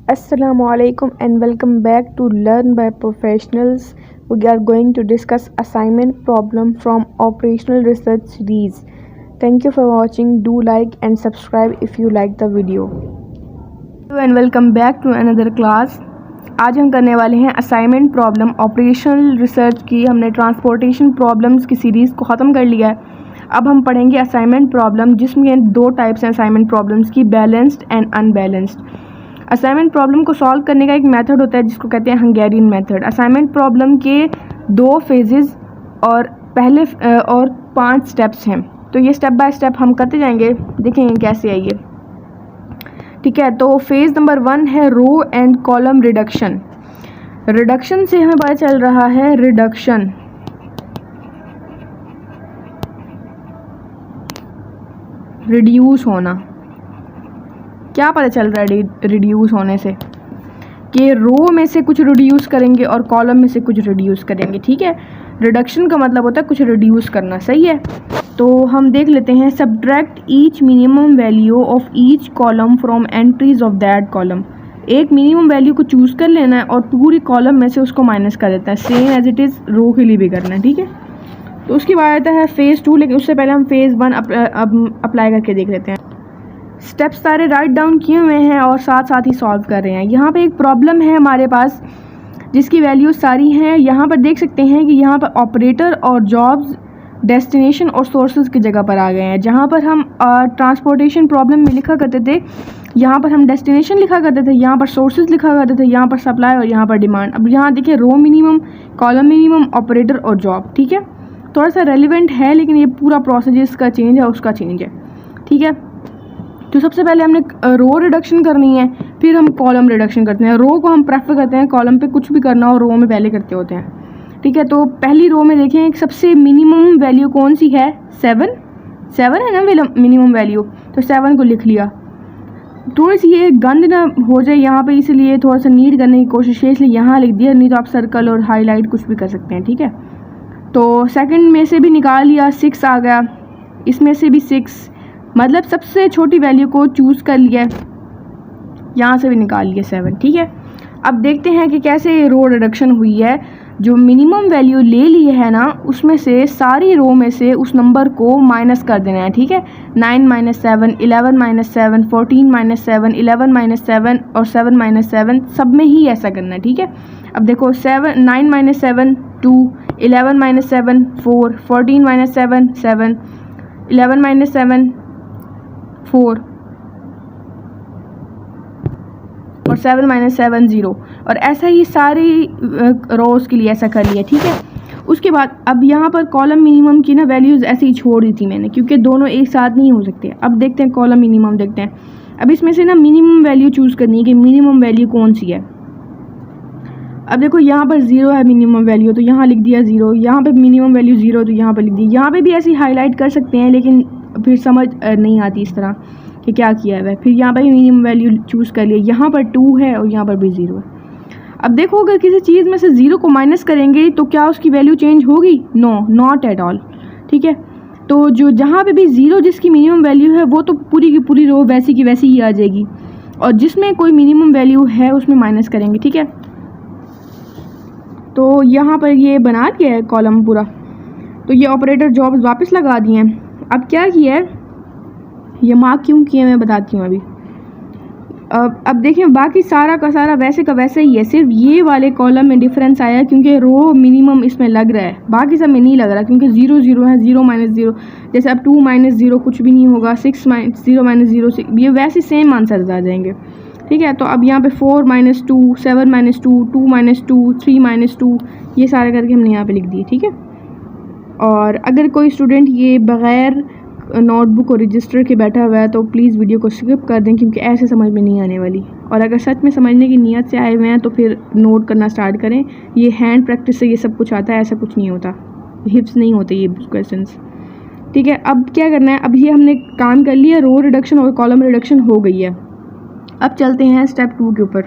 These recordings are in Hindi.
Assalamualaikum and welcome back to Learn by Professionals. We are going to discuss assignment problem from operational research series. Thank you for watching. Do like and subscribe if you like the video. Hello and welcome back to another class. आज हम करने वाले हैं असाइनमेंट प्रॉब्लम ऑपरेशनल रिसर्च की। हमने ट्रांसपोर्टेशन प्रॉब्लम्स की सीरीज़ को ख़त्म कर लिया है। अब हम पढ़ेंगे असाइनमेंट प्रॉब्लम, जिसमें दो टाइप्स हैं असाइनमेंट प्रॉब्लम्स की, balanced and unbalanced. Assignment problem को सॉल्व करने का एक मेथड होता है जिसको कहते हैं हंगेरियन मेथड। असाइनमेंट प्रॉब्लम के दो फेजेस और पहले और 5 स्टेप्स हैं, तो ये स्टेप बाय स्टेप हम करते जाएंगे, देखेंगे कैसे है ये। ठीक है, तो फेज़ नंबर 1 है row and column reduction. Reduction से हमें पता चल रहा है रिडक्शन, रिड्यूस होना। क्या पता चल रहा है रिड्यूस होने से? कि रो में से कुछ रिड्यूस करेंगे और कॉलम में से कुछ रिड्यूस करेंगे। ठीक है, रिडक्शन का मतलब होता है कुछ रिड्यूस करना, सही है। तो हम देख लेते हैं, subtract each minimum value of each column from entries of that column. एक मिनिमम वैल्यू को चूज़ कर लेना है और पूरी कॉलम में से उसको माइनस कर देता है। सेम एज इट इज़ रो के लिए भी करना है। ठीक है, तो उसके बाद आता है फेज़ 2, लेकिन उससे पहले हम फेज़ 1 अप्लाई करके देख लेते हैं। स्टेप्स सारे राइट डाउन किए हुए हैं और साथ साथ ही सॉल्व कर रहे हैं। यहाँ पे एक प्रॉब्लम है हमारे पास जिसकी वैल्यूज सारी हैं। यहाँ पर देख सकते हैं कि यहाँ पर ऑपरेटर और जॉब्स डेस्टिनेशन और सोर्सेज की जगह पर आ गए हैं। जहाँ पर हम ट्रांसपोर्टेशन प्रॉब्लम में लिखा करते थे, यहाँ पर हम डेस्टिनेशन लिखा करते थे, यहाँ पर सोर्सेज लिखा करते थे, यहाँ पर सप्लाई और यहाँ पर डिमांड। अब यहाँ देखिए रो मिनिमम, कॉलम मिनिमम, ऑपरेटर और जॉब। ठीक है, थोड़ा सा रेलिवेंट है, लेकिन ये पूरा प्रोसेस जिसका चेंज है उसका चेंज है। ठीक है, तो सबसे पहले हमने रो रिडक्शन करनी है, फिर हम कॉलम रिडक्शन करते हैं। रो को हम प्रेफर करते हैं, कॉलम पे कुछ भी करना हो रो में पहले करते होते हैं। ठीक है, तो पहली रो में देखें सबसे मिनिमम वैल्यू कौन सी है? 7 है ना मिनिमम वैल्यू, तो 7 को लिख लिया। थोड़ी सी ये गंद ना हो जाए यहाँ पे, इसलिए थोड़ा सा नीट करने की कोशिश है, इसलिए यहाँ लिख दिया, नहीं तो आप सर्कल और हाईलाइट कुछ भी कर सकते हैं। ठीक है, तो सेकंड में से भी निकाल लिया, 6 आ गया, इसमें से भी 6, मतलब सबसे छोटी वैल्यू को चूज़ कर लिया, यहाँ से भी निकाल लिया 7। ठीक है, अब देखते हैं कि कैसे रो रिडक्शन हुई है। जो मिनिमम वैल्यू ले ली है ना, उसमें से सारी रो में से उस नंबर को माइनस कर देना है। ठीक है, 9 - 7, 11 - 7, 14 - 7, 11 - 7 और 7 - 7, सब में ही ऐसा करना है। ठीक है, अब देखो 9 - 7 2, 11 - 7 4, 14 - 7 7, 11 - 7 4 और 7 - 7 0, और ऐसा ही सारी रोज़ के लिए ऐसा कर लिया। ठीक है, उसके बाद अब यहाँ पर कॉलम मिनिमम की ना वैल्यूज़ ऐसे ही छोड़ दी थी मैंने, क्योंकि दोनों एक साथ नहीं हो सकते। अब देखते हैं कॉलम मिनिमम देखते हैं। अब इसमें से ना मिनिमम वैल्यू चूज़ करनी है कि मिनिमम वैल्यू कौन सी है। अब देखो यहाँ पर 0 है मिनिमम वैल्यू, तो यहाँ लिख दिया 0। यहाँ पे मिनिमम वैल्यू 0, तो यहाँ पर लिख दी। यहाँ पे भी ऐसे हाईलाइट कर सकते हैं, लेकिन फिर समझ नहीं आती इस तरह कि क्या किया है। फिर यहाँ पर मिनिमम वैल्यू चूज़ कर लिया, यहाँ पर 2 है और यहाँ पर भी 0 है। अब देखो अगर किसी चीज़ में से 0 को माइनस करेंगे तो क्या उसकी वैल्यू चेंज होगी? No, not at all. ठीक है, तो जो जहाँ पे भी 0 जिसकी मिनिमम वैल्यू है वो तो पूरी की पूरी रो वैसी की वैसी ही आ जाएगी, और जिसमें कोई मिनिमम वैल्यू है उसमें माइनस करेंगे। ठीक है, तो यहाँ पर ये बना दिया है कॉलम पूरा, तो ये ऑपरेटर जॉब्स वापस लगा दिए हैं। अब क्या किया है, ये मार्क क्यों किए मैं बताती हूँ अभी। अब देखें बाकी सारा का सारा वैसे का वैसे ही है, सिर्फ ये वाले कॉलम में डिफरेंस आया क्योंकि रो मिनिमम इसमें लग रहा है, बाकी सब में नहीं लग रहा, क्योंकि 0 0 है, 0 - 0। जैसे अब 2 - 0 कुछ भी नहीं होगा, 6 - 0 - 0 ये वैसे सेम आंसर आ जाएंगे। ठीक है, तो अब यहाँ पे 4 - 2, 7 - 2, 2 - 2, 3 - 2, ये सारे करके हमने यहाँ पर लिख दिए। ठीक है, और अगर कोई स्टूडेंट ये बग़ैर नोटबुक और रजिस्टर के बैठा हुआ है तो प्लीज़ वीडियो को स्किप कर दें, क्योंकि ऐसे समझ में नहीं आने वाली। और अगर सच में समझने की नीयत से आए हुए हैं तो फिर नोट करना स्टार्ट करें। ये हैंड प्रैक्टिस से ये सब कुछ आता है, ऐसा कुछ नहीं होता, हिप्स नहीं होते ये क्वेश्चंस। ठीक है, अब क्या करना है, अब ये हमने काम कर लिया, रो रिडक्शन और कॉलम रिडक्शन हो गई है। अब चलते हैं स्टेप 2 के ऊपर।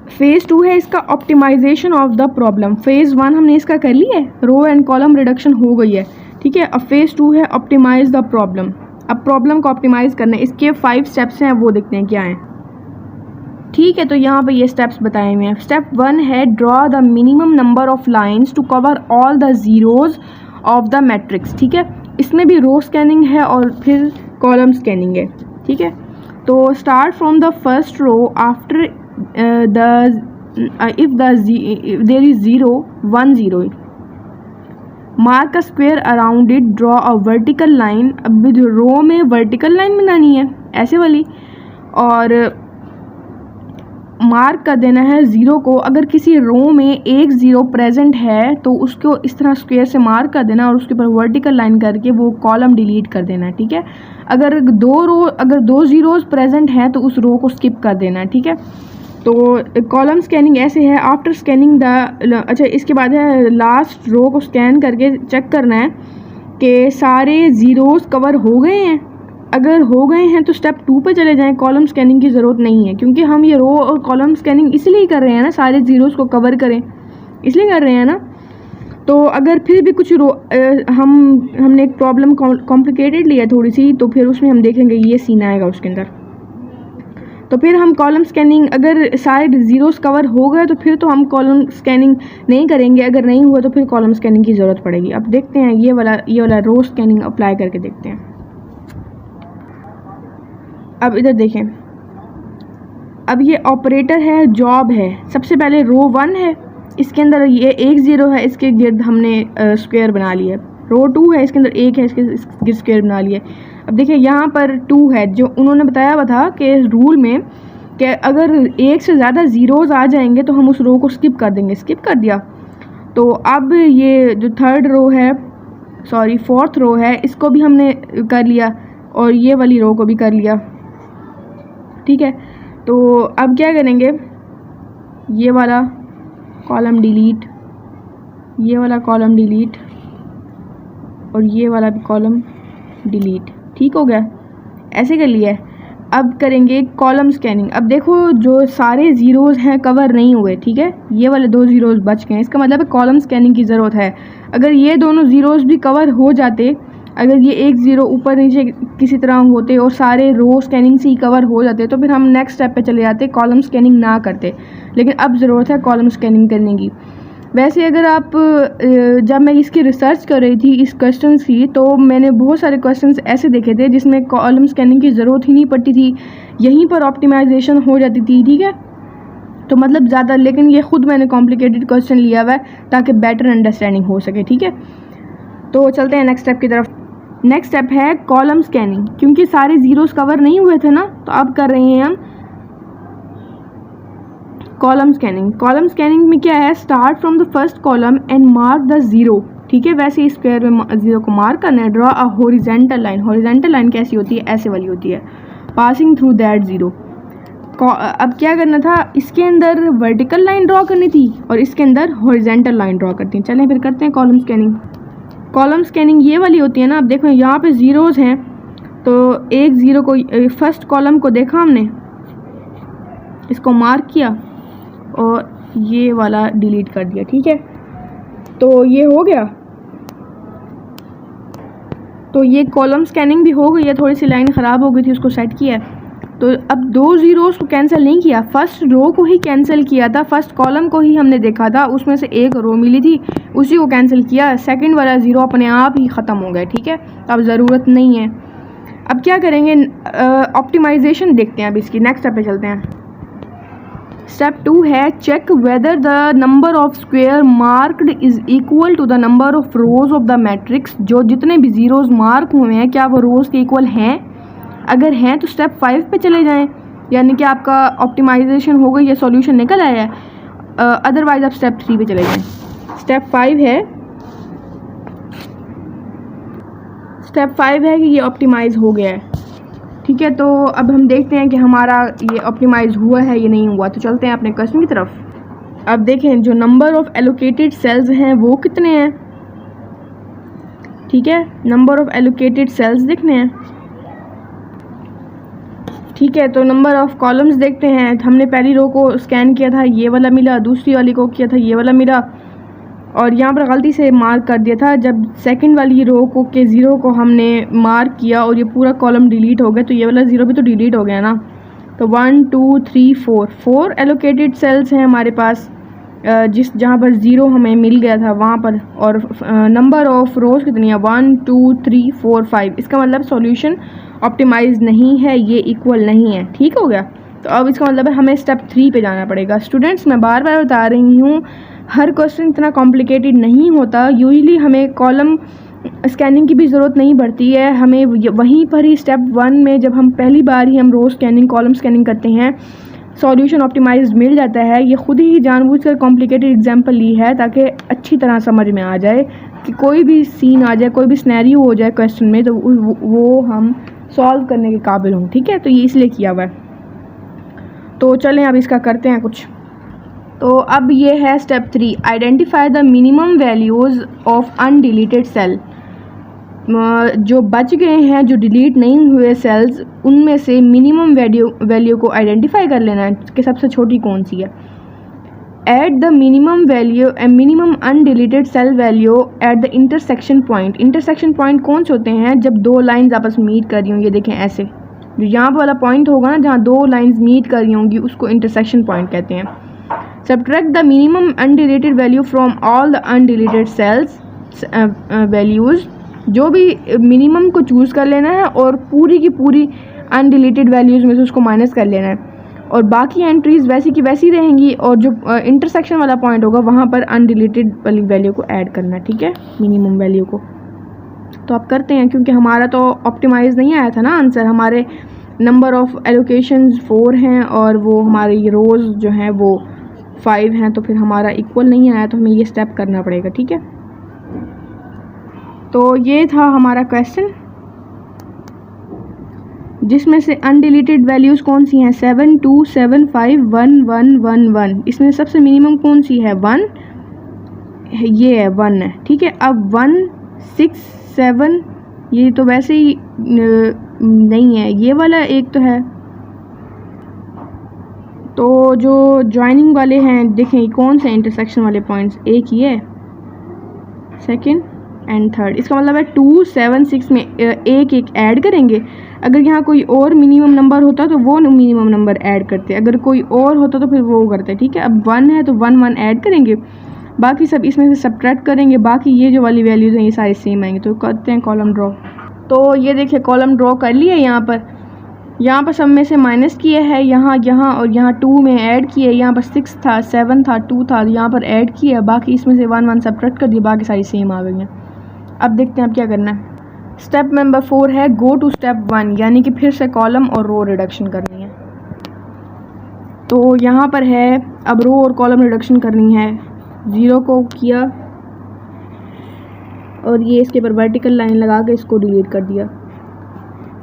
फेज़ 2 है इसका optimisation of the problem. Phase 1 हमने इसका कर लिया है, रो एंड कॉलम रिडक्शन हो गई है। ठीक है, अब फेज़ 2 है ऑप्टिमाइज़ द प्रॉब्लम। अब प्रॉब्लम को ऑप्टिमाइज़ करना है, इसके 5 स्टेप्स हैं, वो देखते हैं क्या हैं। ठीक है, तो यहाँ पे ये स्टेप्स बताए हुए हैं। स्टेप 1 है draw the minimum number of lines to cover all the zeros of the matrix. ठीक है, इसमें भी रो स्कैनिंग है और फिर कॉलम स्कैनिंग है। ठीक है, तो start from the first row after if there is 0 1 0 mark a square around it, draw a vertical line. अब रो में वर्टिकल लाइन बनानी है ऐसे वाली, और मार्क कर देना है ज़ीरो को। अगर किसी रो में एक ज़ीरो प्रेजेंट है तो उसको इस तरह स्क्वायर से मार्क कर देना और उसके ऊपर वर्टिकल लाइन करके वो कॉलम डिलीट कर देना है। ठीक है, अगर दो ज़ीरोज़ प्रेजेंट हैं तो उस रो को स्किप कर देना है। ठीक है, तो कॉलम स्कैनिंग ऐसे है। आफ्टर स्कैनिंग अच्छा, इसके बाद है लास्ट रो को स्कैन करके चेक करना है कि सारे ज़ीरोज़ कवर हो गए हैं। अगर हो गए हैं तो स्टेप 2 पे चले जाएं, कॉलम स्कैनिंग की ज़रूरत नहीं है, क्योंकि हम ये रो और कॉलम स्कैनिंग इसलिए कर रहे हैं ना, सारे ज़ीरोज़ को कवर करें इसलिए कर रहे हैं ना। तो अगर फिर भी कुछ हमने एक प्रॉब्लम कॉम्प्लिकेटेड लिया थोड़ी सी, तो फिर उसमें हम देखेंगे ये सीन आएगा उसके अंदर। तो फिर हम कॉलम स्कैनिंग, अगर सारे ज़ीरोज़ कवर हो गए तो फिर तो हम कॉलम स्कैनिंग नहीं करेंगे, अगर नहीं हुआ तो फिर कॉलम स्कैनिंग की ज़रूरत पड़ेगी। अब देखते हैं ये वाला रो स्कैनिंग अप्लाई करके देखते हैं। अब इधर देखें, अब ये ऑपरेटर है, जॉब है। सबसे पहले रो 1 है, इसके अंदर ये 1 0 है, इसके गिर्द हमने स्क्वायर बना लिया। रो 2 है, इसके अंदर 1 है, इसके गिर्द स्क्वायर बना लिया। अब देखिए यहाँ पर 2 है, जो उन्होंने बताया हुआ था कि रूल में कि अगर एक से ज़्यादा ज़ीरोज़ आ जाएंगे तो हम उस रो को स्किप कर देंगे, स्किप कर दिया। तो अब ये जो फोर्थ रो है, इसको भी हमने कर लिया और ये वाली रो को भी कर लिया। ठीक है, तो अब क्या करेंगे, ये वाला कॉलम डिलीट, ये वाला कॉलम डिलीट और ये वाला भी कॉलम डिलीट। ठीक हो गया, ऐसे कर लिया है। अब करेंगे कॉलम स्कैनिंग। अब देखो जो सारे ज़ीरोज़ हैं कवर नहीं हुए, ठीक है, ये वाले 2 ज़ीरोज़ बच गए, इसका मतलब है कॉलम स्कैनिंग की ज़रूरत है। अगर ये दोनों ज़ीरोज़ भी कवर हो जाते, अगर ये 1 0 ऊपर नीचे किसी तरह होते और सारे रो स्कैनिंग से ही कवर हो जाते तो फिर हम नेक्स्ट स्टेप पे चले जाते, कॉलम स्कैनिंग ना करते। लेकिन अब ज़रूरत है कॉलम स्कैनिंग करने की। वैसे अगर आप जब मैं इसकी रिसर्च कर रही थी इस क्वेश्चन की, तो मैंने बहुत सारे क्वेश्चंस ऐसे देखे थे जिसमें कॉलम स्कैनिंग की ज़रूरत ही नहीं पड़ती थी, यहीं पर ऑप्टिमाइजेशन हो जाती थी। ठीक है, तो मतलब ज़्यादा, लेकिन ये ख़ुद मैंने कॉम्प्लिकेटेड क्वेश्चन लिया हुआ है ताकि बेटर अंडरस्टैंडिंग हो सके। ठीक है, तो चलते हैं नेक्स्ट स्टेप की तरफ। नेक्स्ट स्टेप है कॉलम स्कैनिंग। क्योंकि सारे ज़ीरोज़ कवर नहीं हुए थे ना, तो अब कर रहे हैं हम कॉलम स्कैनिंग। कॉलम स्कैनिंग में क्या है, start from the first column and mark the zero. ठीक है, वैसे ही स्क्वायर में ज़ीरो को मार्क करना है। Draw a horizontal line. Horizontal line कैसी होती है, ऐसे वाली होती है, पासिंग थ्रू दैट ज़ीरो। अब क्या करना था, इसके अंदर वर्टिकल लाइन ड्रॉ करनी थी और इसके अंदर हॉरिजॉन्टल लाइन ड्रॉ करती हैं। चलें फिर करते हैं कॉलम स्कैनिंग। कॉलम स्कैनिंग ये वाली होती है ना। अब देखो यहाँ पे ज़ीरोज़ हैं, तो एक ज़ीरो को, फर्स्ट कॉलम को देखा हमने, इसको मार्क किया और ये वाला डिलीट कर दिया। ठीक है, तो ये हो गया। तो ये कॉलम स्कैनिंग भी हो गई है। थोड़ी सी लाइन ख़राब हो गई थी, उसको सेट किया। तो अब 2 ज़ीरोज़ को कैंसिल नहीं किया, फर्स्ट रो को ही कैंसिल किया था। फर्स्ट कॉलम को ही हमने देखा था, उसमें से एक रो मिली थी, उसी को कैंसिल किया। सेकंड वाला ज़ीरो अपने आप ही ख़त्म हो गया। ठीक है, अब ज़रूरत नहीं है। अब क्या करेंगे, ऑप्टिमाइजेशन देखते हैं। अब इसकी नेक्स्ट स्टेप पे चलते हैं। स्टेप 2 है check whether the number of square marked is equal to the number of rows of the matrix. जो जितने भी ज़ीरोज़ मार्क हुए हैं क्या वो रोज़ के इक्वल हैं। अगर हैं तो स्टेप 5 पे चले जाएं, यानी कि आपका ऑप्टिमाइजेशन हो गई, ये सॉल्यूशन निकल आया है। अदरवाइज आप स्टेप 3 पे चले जाएं। स्टेप 5 है कि ये ऑप्टिमाइज़ हो गया है। ठीक है, तो अब हम देखते हैं कि हमारा ये ऑप्टिमाइज़ हुआ है या नहीं हुआ। तो चलते हैं अपने क्वेश्चन की तरफ। अब देखें जो नंबर ऑफ़ एलोकेटेड सेल्स हैं वो कितने हैं। ठीक है, नंबर ऑफ़ एलोकेटेड सेल्स देखने हैं। ठीक है, तो नंबर ऑफ़ कॉलम्स देखते हैं। हमने पहली रो को स्कैन किया था, ये वाला मिला। दूसरी वाली को किया था, ये वाला मिला। और यहाँ पर गलती से मार्क कर दिया था। जब सेकंड वाली रो को के ज़ीरो को हमने मार्क किया और ये पूरा कॉलम डिलीट हो गया, तो ये वाला ज़ीरो भी तो डिलीट हो गया ना। तो 1 2 3 4 एलोकेटेड सेल्स हैं हमारे पास, जहाँ पर 0 हमें मिल गया था वहाँ पर, और नंबर ऑफ रोज़ कितनी है 1 2 3 4 5। इसका मतलब सॉल्यूशन ऑप्टिमाइज नहीं है, ये इक्वल नहीं है। ठीक हो गया। तो अब इसका मतलब है हमें स्टेप 3 पे जाना पड़ेगा। स्टूडेंट्स मैं बार बार बता रही हूँ, हर क्वेश्चन इतना कॉम्प्लिकेटेड नहीं होता। यूजुअली हमें कॉलम स्कैनिंग की भी ज़रूरत नहीं पड़ती है, हमें वहीं पर ही स्टेप 1 में जब हम पहली बार ही हम रो स्कैनिंग कॉलम स्कैनिंग करते हैं सॉल्यूशन ऑप्टिमाइज्ड मिल जाता है। ये खुद ही जानबूझकर कॉम्प्लिकेटेड एग्जांपल ली है ताकि अच्छी तरह समझ में आ जाए कि कोई भी सीन आ जाए, कोई भी सिनेरियो हो जाए क्वेश्चन में, तो वो हम सॉल्व करने के काबिल हों। ठीक है, तो ये इसलिए किया हुआ है। तो चलें अब इसका करते हैं कुछ। तो अब ये है step 3, identify the minimum values of undeleted cell. जो बच गए हैं, जो डिलीट नहीं हुए सेल्स, उनमें से मिनिमम वैल्यू को आइडेंटिफाई कर लेना है कि सबसे छोटी कौन सी है। At the minimum value minimum undeleted cell value at the intersection point. Intersection point कौन से होते हैं? जब दो लाइंस आपस में मीट कर रही हों, ये देखें ऐसे, जो यहाँ वाला पॉइंट होगा ना जहाँ दो लाइंस मीट कर रही होंगी, उसको इंटरसेक्शन पॉइंट कहते हैं। Subtract the minimum undeleted value from all the undeleted cells values. जो भी मिनिमम को चूज़ कर लेना है और पूरी की पूरी अनडिलीटेड वैल्यूज़ में से उसको माइनस कर लेना है, और बाकी एंट्रीज़ वैसी की वैसी रहेंगी, और जो इंटरसेक्शन वाला पॉइंट होगा वहाँ पर अनडिलीटेड वाली वैल्यू को ऐड करना है। ठीक है, मिनिमम वैल्यू को। तो आप करते हैं, क्योंकि हमारा तो ऑप्टिमाइज़ नहीं आया था ना आंसर, हमारे नंबर ऑफ एलोकेशंस 4 हैं और वो हमारी रोज़ जो हैं वो 5 हैं, तो फिर हमारा इक्वल नहीं आया, तो हमें ये स्टेप करना पड़ेगा। ठीक है, तो ये था हमारा क्वेश्चन, जिसमें से अनडिलीटेड वैल्यूज़ कौन सी हैं? 7 2 7 5 1 1 1 1। इसमें सबसे मिनिमम कौन सी है? 1, ये है 1 है। ठीक है, अब 1 6 7, ये तो वैसे ही नहीं है, ये वाला एक तो है। तो जो ज्वाइनिंग वाले हैं देखें कौन से इंटरसेक्शन वाले पॉइंट्स, एक ये है, सेकंड एंड थर्ड। इसका मतलब है 2 7 6 में एक एक ऐड करेंगे। अगर यहाँ कोई और मिनिमम नंबर होता तो वो मिनिमम नंबर ऐड करते, अगर कोई और होता तो फिर वो करते। ठीक है, अब 1 है तो 1 1 ऐड करेंगे, बाकी सब इसमें से सब्ट्रैक्ट करेंगे, बाकी ये जो वाली वैल्यूज़ हैं ये सारी सेम आएंगे। तो करते हैं कॉलम ड्रॉ। तो ये देखिए कॉलम ड्रॉ कर लिए। यहाँ पर सब में से माइनस किए है, यहाँ और यहाँ 2 में ऐड किए, यहाँ पर 6 था 7 था 2 था, यहाँ पर ऐड किया, बाकी इसमें से 1 1 सब्ट्रैक्ट कर दिए, बाकी सारी सेम आ गई हैं। अब देखते हैं अब क्या करना है। स्टेप नंबर 4 है गो टू स्टेप 1, यानी कि फिर से कॉलम और रो रिडक्शन करनी है। तो यहाँ पर है अब रो और कॉलम रिडक्शन करनी है। 0 को किया और ये इसके ऊपर वर्टिकल लाइन लगा के इसको डिलीट कर दिया।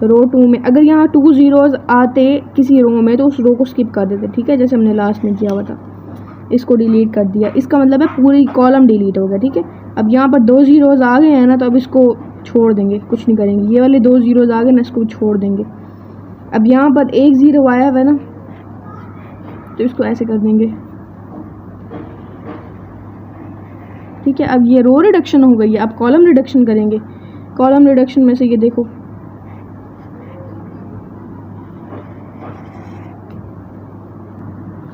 रो 2 में अगर यहाँ 2 ज़ीरोज़ आते किसी रो में तो उस रो को स्किप कर देते। ठीक है, जैसे हमने लास्ट में किया हुआ था, इसको डिलीट कर दिया। इसका मतलब है पूरी कॉलम डिलीट हो गया। ठीक है, अब यहाँ पर 2 ज़ीरोज़ आ गए हैं ना, तो अब इसको छोड़ देंगे, कुछ नहीं करेंगे। ये वाले 2 ज़ीरोज़ आ गए ना, इसको छोड़ देंगे। अब यहाँ पर 1 0 आया हुआ है ना, तो इसको ऐसे कर देंगे। ठीक है, अब ये रो रिडक्शन हो गई है। अब कॉलम रिडक्शन करेंगे। कॉलम रिडक्शन में से ये देखो,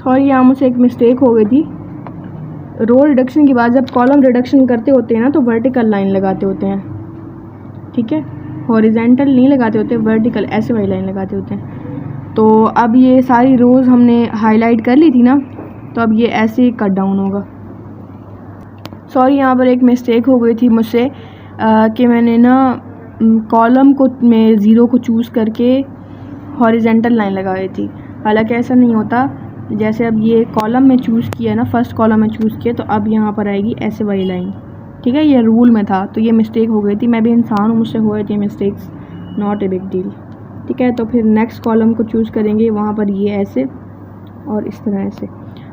सॉरी यहाँ मुझसे एक मिस्टेक हो गई थी। रो रिडक्शन के बाद जब कॉलम रिडक्शन करते होते हैं ना, तो वर्टिकल लाइन लगाते होते हैं। ठीक है, हॉरिजेंटल नहीं लगाते होते, वर्टिकल ऐसे वाली लाइन लगाते होते हैं। तो अब ये सारी रोज़ हमने हाईलाइट कर ली थी ना, तो अब ये ऐसे कट डाउन होगा। सॉरी यहाँ पर एक मिस्टेक हो गई थी मुझसे कि मैंने ना कॉलम को में 0 को चूज़ करके हॉरिजेंटल लाइन लगाई थी, हालांकि ऐसा नहीं होता। जैसे अब ये कॉलम में चूज़ किया ना, फर्स्ट कॉलम में चूज़ किया, तो अब यहाँ पर आएगी ऐसे वाली लाइन। ठीक है, ये रूल में था, तो ये मिस्टेक हो गई थी। मैं भी इंसान हूँ, मुझसे हो गई थी mistakes, not a big deal. ठीक है, तो फिर नेक्स्ट कॉलम को चूज़ करेंगे, वहाँ पर ये ऐसे और इस तरह ऐसे।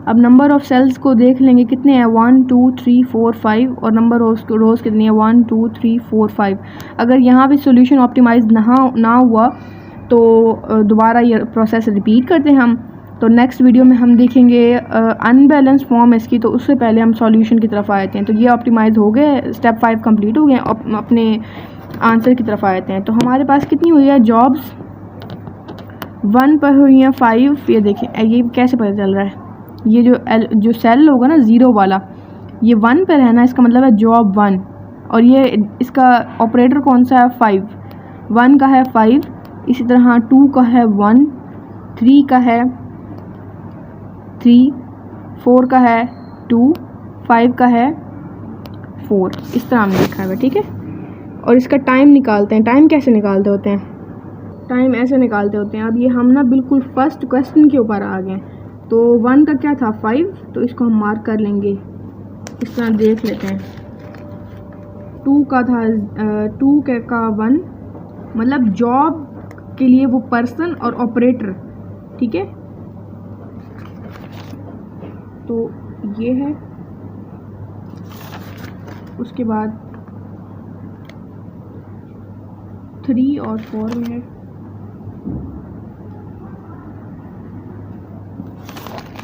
अब नंबर ऑफ़ सेल्स को देख लेंगे कितने हैं, 1 2 3 4 5, और नंबर ऑफ रोज़ कितनी है, 1 2 3 4 5। अगर यहाँ भी सोल्यूशन ऑप्टिमाइज ना हुआ तो दोबारा ये प्रोसेस रिपीट करते हैं हम। तो नेक्स्ट वीडियो में हम देखेंगे अनबैलेंस फॉर्म इसकी, तो उससे पहले हम सॉल्यूशन की तरफ आते हैं। तो ये ऑप्टिमाइज़ हो गए, स्टेप 5 कंप्लीट हो गए, अपने आंसर की तरफ आते हैं। तो हमारे पास कितनी हुई है जॉब्स, 1 पर हुई हैं 5। ये देखें, ये कैसे पता चल रहा है, ये जो सेल होगा ना 0 वाला, ये 1 पर है ना, इसका मतलब है जॉब 1। और ये इसका ऑपरेटर कौन सा है, 5। 1 का है 5, इसी तरह 2 का है 1, 3 का है 3, 4 का है 2, 5 का है 4। इस तरह हमने लिखा है, ठीक है। और इसका टाइम निकालते हैं। टाइम कैसे निकालते होते हैं, टाइम ऐसे निकालते होते हैं। अब ये हम ना बिल्कुल फर्स्ट क्वेश्चन के ऊपर आ गए। तो 1 का क्या था, 5, तो इसको हम मार्क कर लेंगे, इस तरह देख लेते हैं। 2 का था 2 का 1, मतलब जॉब के लिए वो पर्सन और ऑपरेटर, ठीक है। तो ये है, उसके बाद 3 और 4 में है।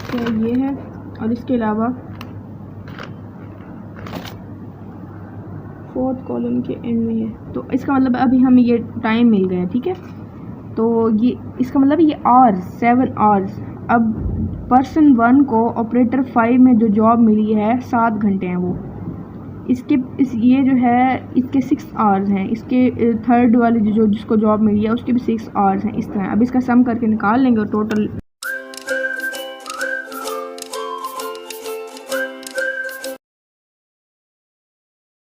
तो ये है, और इसके अलावा 4th कॉलम के एंड में है। तो इसका मतलब अभी हमें ये टाइम मिल गया, ठीक है। तो ये इसका मतलब ये आवर्स, 7 आवर्स। अब पर्सन 1 को ऑपरेटर 5 में जो जॉब मिली है 7 घंटे हैं वो। ये जो है इसके 6 आवर्स हैं। इसके थर्ड वाले जिसको जॉब मिली है उसके भी 6 आवर्स हैं। इस तरह अब इसका सम करके निकाल लेंगे और टोटल